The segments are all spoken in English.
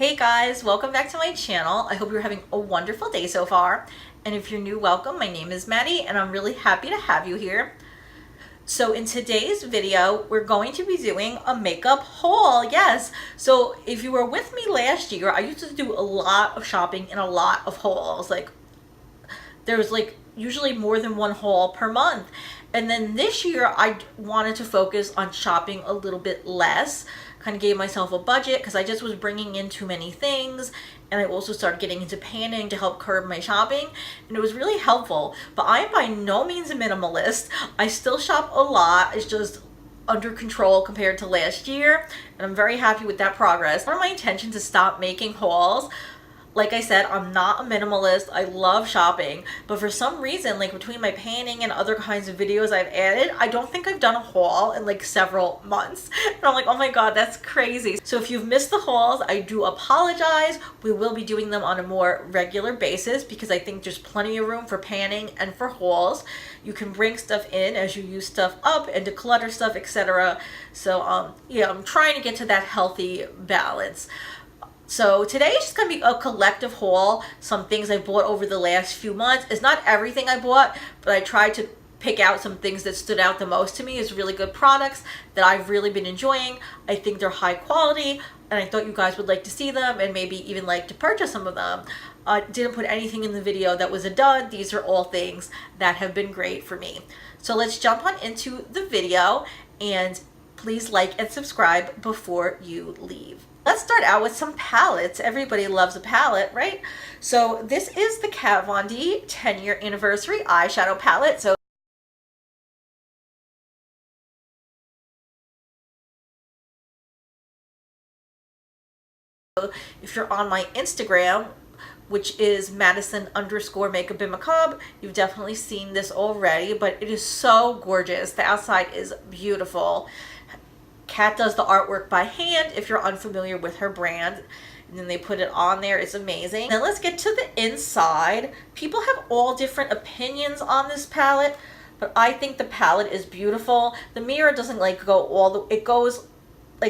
Hey guys, welcome back to my channel. I hope you're having a wonderful day so far. And if you're new, welcome. My name is Maddie and I'm really happy to have you here. So in today's video, we're going to be doing a makeup haul. Yes. So if you were with me last year, I used to do a lot of shopping and a lot of hauls. There was usually more than one haul per month. And then this year I wanted to focus on shopping a little bit less, kind of gave myself a budget because I just was bringing in too many things. And I also started getting into panning to help curb my shopping, and it was really helpful. But I am by no means a minimalist. I still shop a lot. It's just under control compared to last year, and I'm very happy with that progress. One of my intentions is to stop making hauls. Like I said, I'm not a minimalist. I love shopping, but for some reason, between my panning and other kinds of videos I've added, I don't think I've done a haul in several months. And I'm like, oh my God, that's crazy. So if you've missed the hauls, I do apologize. We will be doing them on a more regular basis because I think there's plenty of room for panning and for hauls. You can bring stuff in as you use stuff up and declutter stuff, etc. So yeah, I'm trying to get to that healthy balance. So today is just going to be a collective haul, some things I bought over the last few months. It's not everything I bought, but I tried to pick out some things that stood out the most to me as really good products that I've really been enjoying. I think they're high quality, and I thought you guys would like to see them and maybe even like to purchase some of them. I didn't put anything in the video that was a dud. These are all things that have been great for me. So let's jump on into the video, and please like and subscribe before you leave. Let's start out with some palettes. Everybody loves a palette, right? So this is the Kat Von D 10-year anniversary eyeshadow palette. So if you're on my Instagram, which is Madison_makeup and macabre, you've definitely seen this already, but it is so gorgeous. The outside is beautiful. Kat does the artwork by hand if you're unfamiliar with her brand, and then they put it on there. It's amazing. Then let's get to the inside. People have all different opinions on this palette, but I think the palette is beautiful. The mirror doesn't go all the, it goes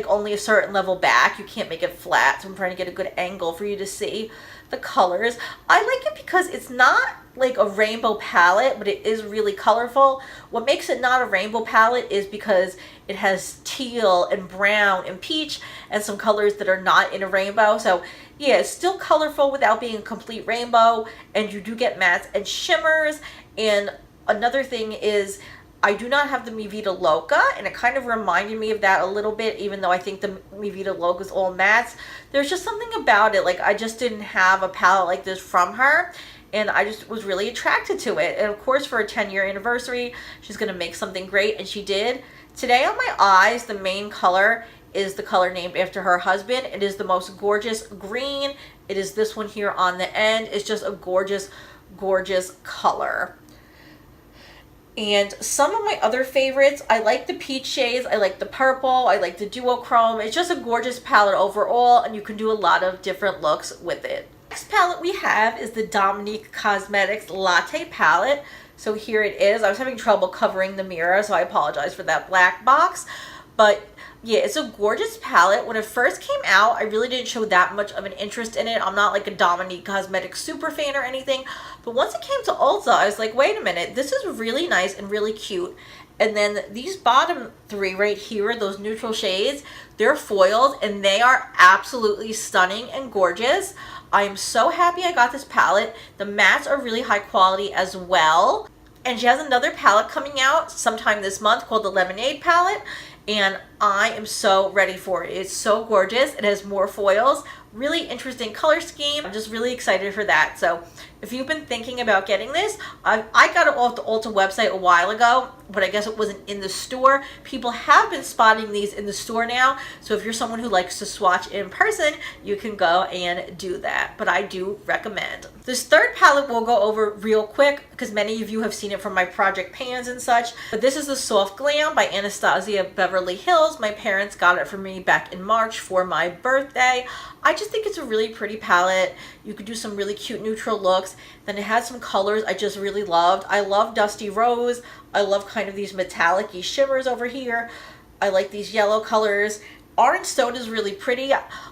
only a certain level back. You can't make it flat, so I'm trying to get a good angle for you to see the colors. I like it because it's not a rainbow palette, but it is really colorful. What makes it not a rainbow palette is because it has teal and brown and peach and some colors that are not in a rainbow. So yeah, it's still colorful without being a complete rainbow, and you do get mattes and shimmers. And another thing is, I do not have the Mi Vida Loca, and it kind of reminded me of that a little bit, even though I think the Mi Vida Loca is all mattes. There's just something about it. I just didn't have a palette like this from her, and I just was really attracted to it. And of course, for a 10-year anniversary, she's going to make something great, and she did. Today on my eyes, the main color is the color named after her husband. It is the most gorgeous green. It is this one here on the end. It's just a gorgeous, gorgeous color. And some of my other favorites, I like the peach shades, I like the purple, I like the duochrome. It's just a gorgeous palette overall, and you can do a lot of different looks with it. Next palette we have is the Dominique Cosmetics Latte palette. So here it is. I was having trouble covering the mirror, so I apologize for that black box. But yeah, it's a gorgeous palette. When it first came out, I really didn't show that much of an interest in it. I'm not a Dominique Cosmetics super fan or anything. But once it came to Ulta, I was like, wait a minute, this is really nice and really cute. And then these bottom three right here, those neutral shades, they're foiled and they are absolutely stunning and gorgeous. I am so happy I got this palette. The mattes are really high quality as well. And she has another palette coming out sometime this month called the Lemonade palette. And I am so ready for it. It's so gorgeous. It has more foils, really interesting color scheme. I'm just really excited for that. So if you've been thinking about getting this, I got it off the Ulta website a while ago, but I guess it wasn't in the store. People have been spotting these in the store now. So if you're someone who likes to swatch in person, you can go and do that. But I do recommend. This third palette we'll go over real quick because many of you have seen it from my project pans and such. But this is the Soft Glam by Anastasia Beverly Hills. My parents got it for me back in March for my birthday. I just think it's a really pretty palette. You could do some really cute neutral looks. Then it has some colors I just really loved. I love Dusty Rose. I love kind of these metallic-y shimmers over here. I like these yellow colors. Orange Soda is really pretty.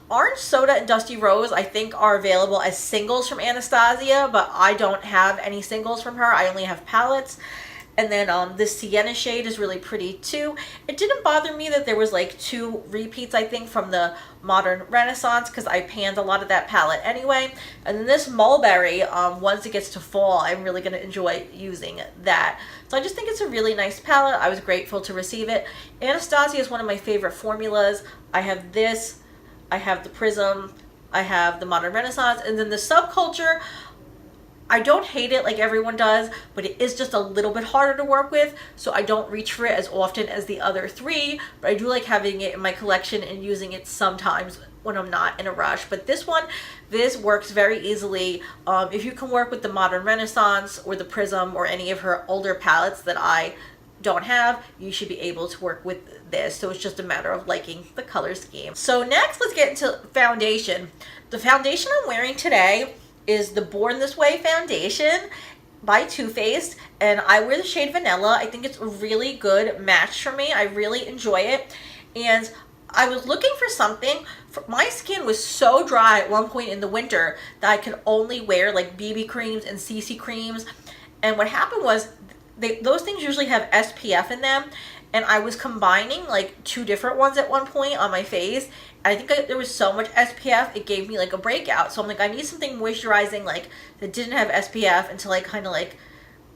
Orange Soda and Dusty Rose, I think, are available as singles from Anastasia, but I don't have any singles from her. I only have palettes. And then this Sienna shade is really pretty too. It didn't bother me that there was like 2 repeats, I think, from the Modern Renaissance, because I panned a lot of that palette anyway. And then this Mulberry, once it gets to fall, I'm really going to enjoy using that. So I just think it's a really nice palette. I was grateful to receive it. Anastasia is one of my favorite formulas. I have this, I have the Prism, I have the Modern Renaissance, and then the Subculture, I don't hate it like everyone does, but it is just a little bit harder to work with, so I don't reach for it as often as the other 3, but I do like having it in my collection and using it sometimes when I'm not in a rush. But this works very easily. If you can work with the Modern Renaissance or the Prism or any of her older palettes that I don't have, you should be able to work with this. So it's just a matter of liking the color scheme. So next, let's get into foundation. The foundation I'm wearing today is the Born This Way foundation by Too Faced, and I wear the shade Vanilla. I think it's a really good match for me. I really enjoy it, and I was looking for something. My skin was so dry at one point in the winter that I could only wear like BB creams and CC creams, and what happened was those things usually have SPF in them, and I was combining like 2 different ones at one point on my face. I think there was so much SPF, it gave me like a breakout. So I'm like, I need something moisturizing like that didn't have SPF until I kind of like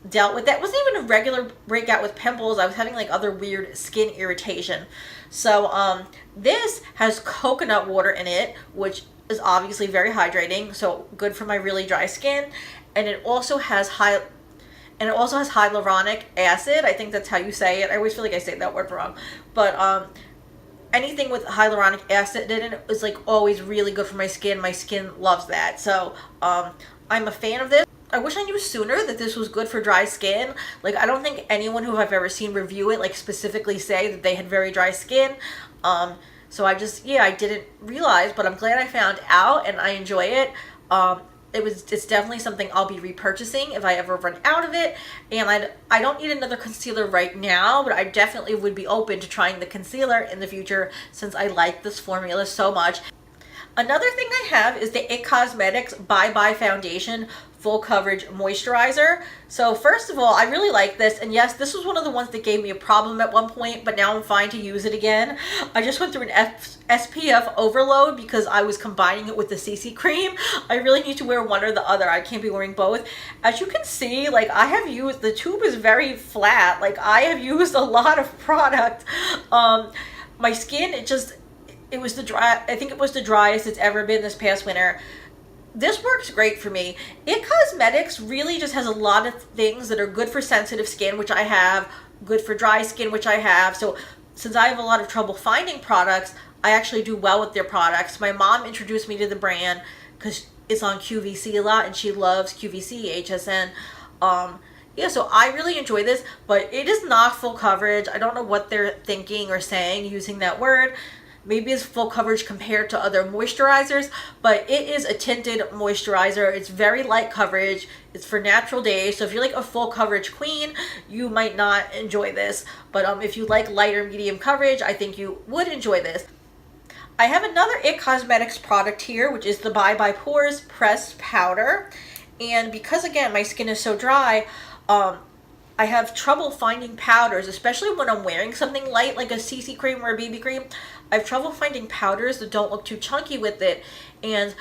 dealt with that. It wasn't even a regular breakout with pimples. I was having like other weird skin irritation. So this has coconut water in it, which is obviously very hydrating, so good for my really dry skin. And it also has hyaluronic acid. I think that's how you say it. I always feel like I say that word wrong. But anything with hyaluronic acid in it is like always really good for my skin. My skin loves that. So I'm a fan of this. I wish I knew sooner that this was good for dry skin. Like, I don't think anyone who I've ever seen review it like specifically say that they had very dry skin. So I didn't realize, but I'm glad I found out and I enjoy it. It's definitely something I'll be repurchasing if I ever run out of it. And I don't need another concealer right now, but I definitely would be open to trying the concealer in the future since I like this formula so much. Another thing I have is the IT Cosmetics Bye Bye Foundation Full Coverage Moisturizer. So first of all, I really like this, and yes, this was one of the ones that gave me a problem at one point, but now I'm fine to use it again. I just went through an SPF overload because I was combining it with the CC cream. I really need to wear one or the other. I can't be wearing both. As you can see, like, I have used, the tube is very flat. Like, I have used a lot of product. My skin, I think it was the driest it's ever been this past winter. This works great for me. IT Cosmetics really just has a lot of things that are good for sensitive skin, which I have, good for dry skin, which I have. So since I have a lot of trouble finding products, I actually do well with their products. My mom introduced me to the brand because it's on QVC a lot, and she loves QVC, HSN. So I really enjoy this, but it is not full coverage. I don't know what they're thinking or saying using that word. Maybe it's full coverage compared to other moisturizers, but it is a tinted moisturizer. It's very light coverage. It's for natural days. So if you're like a full coverage queen, you might not enjoy this. But if you like lighter medium coverage, I think you would enjoy this. I have another IT Cosmetics product here, which is the Bye Bye Pores Pressed Powder. And because, again, my skin is so dry, I have trouble finding powders, especially when I'm wearing something light like a CC cream or a BB cream. I have trouble finding powders that don't look too chunky with it. And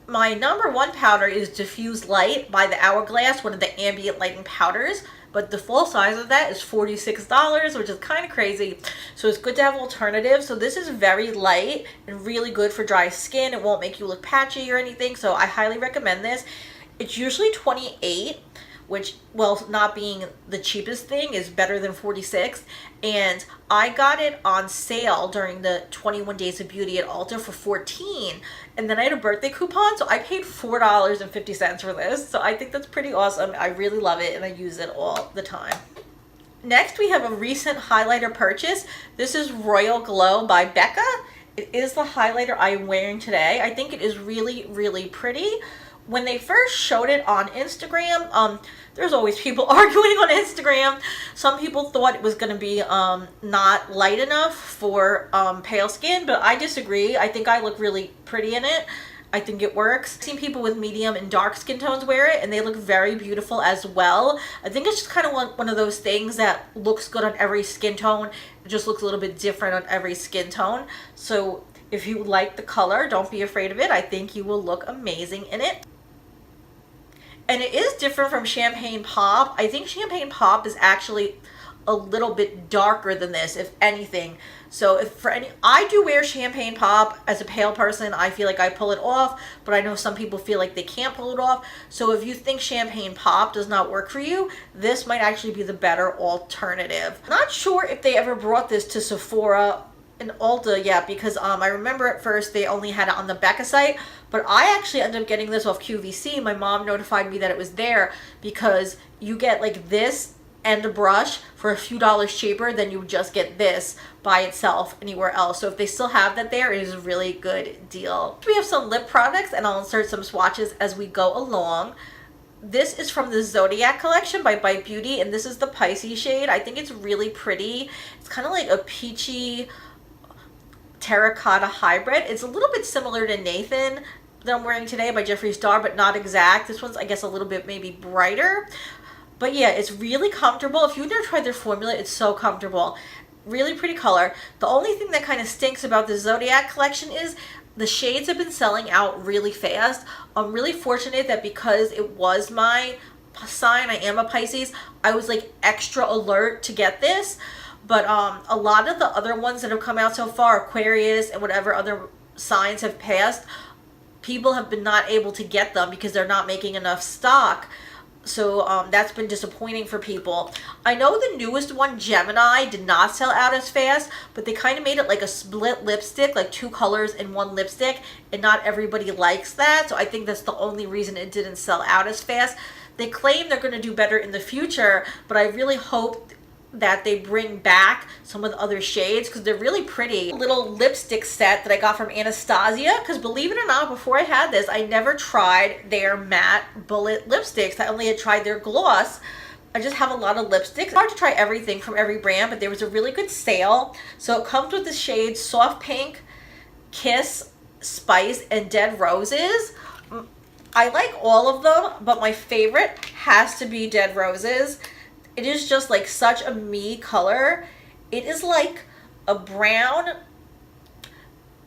my number one powder is Diffuse Light by the Hourglass, one of the ambient lighting powders. But the full size of that is $46, which is kind of crazy. So it's good to have alternatives. So this is very light and really good for dry skin. It won't make you look patchy or anything. So I highly recommend this. It's usually $28. Which, well, not being the cheapest thing, is better than $46. And I got it on sale during the 21 Days of Beauty at Ulta for $14. And then I had a birthday coupon, so I paid $4.50 for this. So I think that's pretty awesome. I really love it, and I use it all the time. Next, we have a recent highlighter purchase. This is Royal Glow by Becca. It is the highlighter I'm wearing today. I think it is really, really pretty. When they first showed it on Instagram, there's always people arguing on Instagram. Some people thought it was going to be not light enough for pale skin, but I disagree. I think I look really pretty in it. I think it works. I've seen people with medium and dark skin tones wear it, and they look very beautiful as well. I think it's just kind of one of those things that looks good on every skin tone. It just looks a little bit different on every skin tone. So if you like the color, don't be afraid of it. I think you will look amazing in it. And it is different from Champagne Pop. I think Champagne Pop is actually a little bit darker than this, if anything. So I do wear Champagne Pop as a pale person. I feel like I pull it off, but I know some people feel like they can't pull it off. So if you think Champagne Pop does not work for you, this might actually be the better alternative. I'm not sure if they ever brought this to Sephora and Ulta yet, because I remember at first they only had it on the Becca site, but I actually ended up getting this off QVC. My mom notified me that it was there because you get like this and a brush for a few dollars cheaper than you would just get this by itself anywhere else. So if they still have that there, it is a really good deal. We have some lip products, and I'll insert some swatches as we go along. This is from the Zodiac collection by Bite Beauty, and this is the Pisces shade. I think it's really pretty. It's kind of like a peachy terracotta hybrid. It's a little bit similar to Nathan that I'm wearing today by Jeffree Star, but not exact. This one's, I guess, a little bit maybe brighter. But yeah, it's really comfortable. If you've never tried their formula, it's so comfortable. Really pretty color. The only thing that kind of stinks about the Zodiac collection is the shades have been selling out really fast. I'm really fortunate that because it was my sign, I am a Pisces, I was like extra alert to get this. But a lot of the other ones that have come out so far, Aquarius and whatever other signs have passed, people have been not able to get them because they're not making enough stock. So that's been disappointing for people. I know the newest one, Gemini, did not sell out as fast, but they kind of made it like a split lipstick, like two colors in one lipstick, and not everybody likes that. So I think that's the only reason it didn't sell out as fast. They claim they're going to do better in the future, but I really hope that they bring back some of the other shades because they're really pretty. Little lipstick set that I got from Anastasia, because believe it or not, before I had this, I never tried their matte bullet lipsticks. I only had tried their gloss. I just have a lot of lipsticks. It's hard to try everything from every brand, but there was a really good sale. So it comes with the shades Soft Pink, Kiss, Spice, and Dead Roses. I like all of them, but my favorite has to be Dead Roses. It is just like such a me color. It is like a brown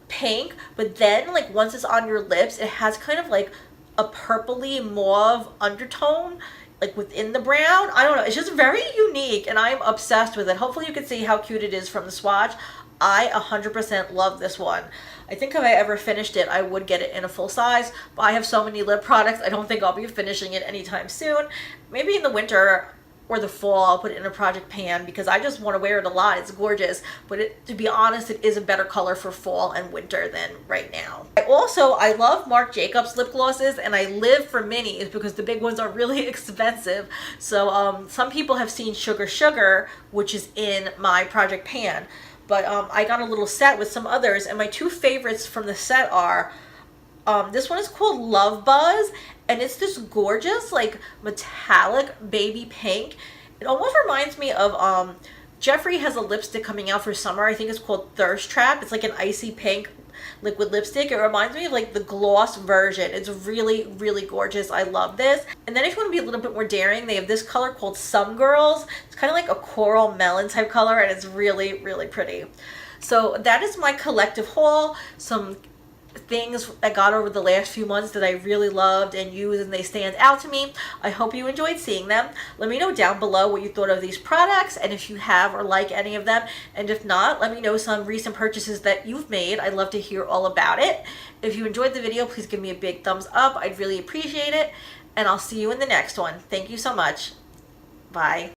pink, but then like once it's on your lips, it has kind of like a purpley mauve undertone like within the brown. I don't know. It's just very unique and I'm obsessed with it. Hopefully you can see how cute it is from the swatch. I 100% love this one. I think if I ever finished it, I would get it in a full size, but I have so many lip products, I don't think I'll be finishing it anytime soon. Maybe in the winter or the fall, I'll put it in a project pan because I just want to wear it a lot. It's gorgeous, but to be honest, it is a better color for fall and winter than right now. I love Marc Jacobs lip glosses, and I live for minis because the big ones are really expensive. So some people have seen Sugar Sugar, which is in my project pan, but I got a little set with some others, and my two favorites from the set are this one is called Love Buzz, and it's this gorgeous like metallic baby pink. It almost reminds me of Jeffree has a lipstick coming out for summer. I think it's called Thirst Trap. It's like an icy pink liquid lipstick. It reminds me of like the gloss version. It's really, really gorgeous. I love this. And then if you want to be a little bit more daring, they have this color called Some Girls. It's kind of like a coral melon type color, and it's really, really pretty. So that is my collective haul. Some things I got over the last few months that I really loved and used, and they stand out to me. I hope you enjoyed seeing them. Let me know down below what you thought of these products and if you have or like any of them, and if not, let me know some recent purchases that you've made. I'd love to hear all about it. If you enjoyed the video, please give me a big thumbs up. I'd really appreciate it, and I'll see you in the next one. Thank you so much. Bye.